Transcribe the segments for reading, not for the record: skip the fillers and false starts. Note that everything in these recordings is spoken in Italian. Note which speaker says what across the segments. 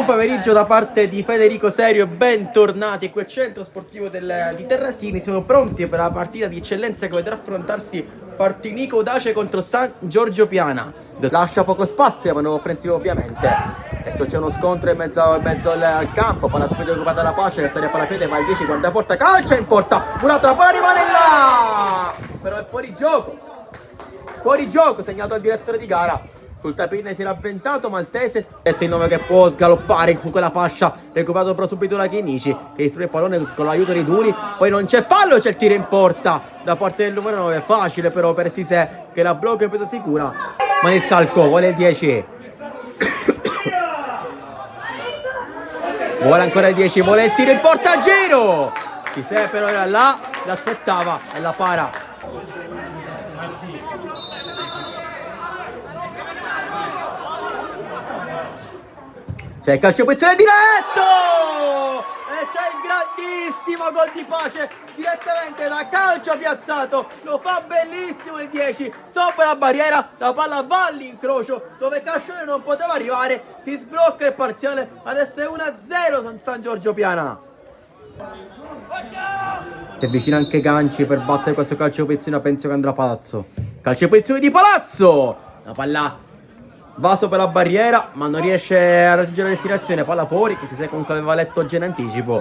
Speaker 1: Buon pomeriggio da parte di Federico Serio, bentornati qui al centro sportivo di Terrasini. Siamo pronti per la partita di eccellenza che vedrà affrontarsi Partinico Audace contro San Giorgio Piana. Lascia poco spazio a mano offensivo ovviamente. Adesso c'è uno scontro in mezzo al campo, palla subito occupata dalla Pace, che sta a palapiede, va il 10, guarda porta, calcia in porta, un'altra palla rimane là! Però è fuori gioco, segnato al direttore di gara. Sul tapine si era avventato Maltese. Adesso il 9 che può sgaloppare su quella fascia. Recuperato però subito la Chinici, che distrugge il pallone con l'aiuto di Duli. Poi non c'è fallo, c'è il tiro in porta da parte del numero 9. Facile però per Sisè, che la blocca in presa sicura. Maniscalco vuole il 10. Vuole ancora il 10, vuole il tiro in porta a giro. Sisè però era là, l'aspettava e la para. C'è il calcio posizione diretto! E c'è il grandissimo gol di Pace direttamente da calcio piazzato. Lo fa bellissimo il 10 sopra la barriera. La palla va all'incrocio dove Cascione non poteva arrivare. Si sblocca il parziale. Adesso è 1-0 San Giorgio Piana. Si avvicina anche Ganci per battere questo calcio posizione. Penso che andrà Palazzo. Calcio posizione di Palazzo. La palla va sopra la barriera ma non riesce a raggiungere la destinazione. Palla fuori, che si sa comunque aveva letto già in anticipo.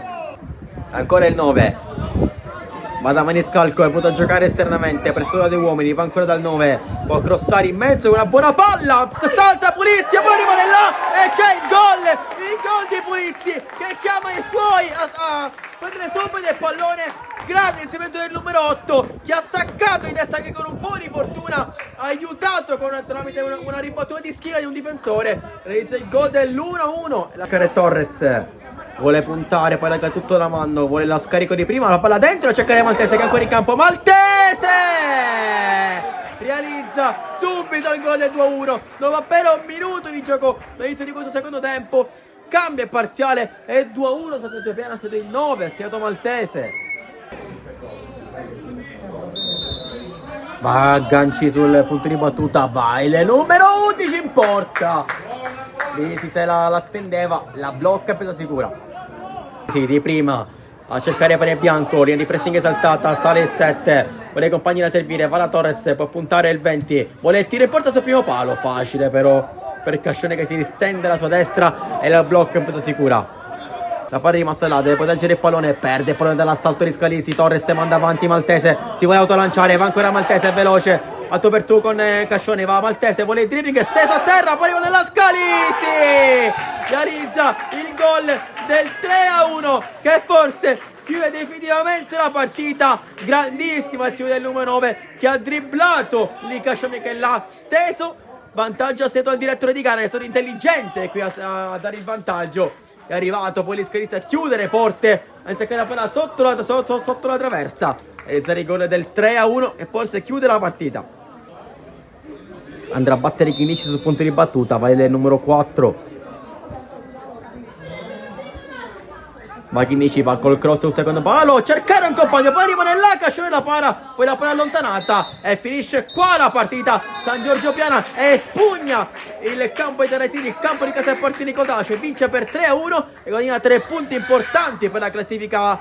Speaker 1: Ancora il 9 va da Maniscalco, è potuto giocare esternamente, presso da dei uomini, va ancora dal 9, può crossare in mezzo, una buona palla, quest'altra Pulizzi, poi rimane là e c'è il gol di Pulizzi che chiama i suoi a prendere subito il pallone. Grande inserimento del numero 8 che ha staccato in testa, che con un po' di fortuna ha aiutato tramite una ribattuta di schiena di un difensore. Realizza il gol dell'1-1. La Care Torres vuole puntare, poi lega tutto da mano, vuole lo scarico di prima, la palla dentro, cercare Maltese che è ancora in campo. Maltese realizza subito il gol del 2-1 dopo appena un minuto di gioco all'inizio di questo secondo tempo. Cambia il parziale e 2-1 San Giorgio Piana, siete il 9, ha segnato Maltese. Va Ganci sul punto di battuta, va il numero 11 in porta. Lì si se l'attendeva, la blocca e presa sicura. Sì, di prima a cercare per il bianco, linea di pressing esaltata, sale il 7, vuole i compagni da servire, va la Torres, può puntare il 20, vuole il tiro in porta sul primo palo, facile però per Cascione che si distende alla sua destra e la blocca in presa sicura. La palla è rimasta là, deve proteggere il pallone, perde il pallone dall'assalto di Scalisi, Torres manda avanti Maltese, si vuole autolanciare, va ancora Maltese, è veloce, a tu per tu con Cascione, va Maltese, vuole il dribbling, steso a terra, poi arriva della Scalisi, realizza il gol del 3-1 che forse chiude definitivamente la partita. Grandissima azione del numero 9 che ha dribblato lì Cascione, che l'ha steso, vantaggio a seto al direttore di gara, che è stato intelligente qui a dare il vantaggio. È arrivato poi l'Iscarissa a chiudere forte, a inseccare la palla sotto la traversa, realizzare il gol del 3-1 e forse chiude la partita. Andrà a battere Chinici sul punto di battuta, va il numero 4. Va Chinici, va col cross sul secondo palo, cercare un compagno, poi rimane là, Cascione la para, poi la palla allontanata e finisce qua la partita. San Giorgio Piana espugna il campo di Terrasini, il campo di casa del Partinico Audace, vince per 3-1 e guadagna 3 punti importanti per la classifica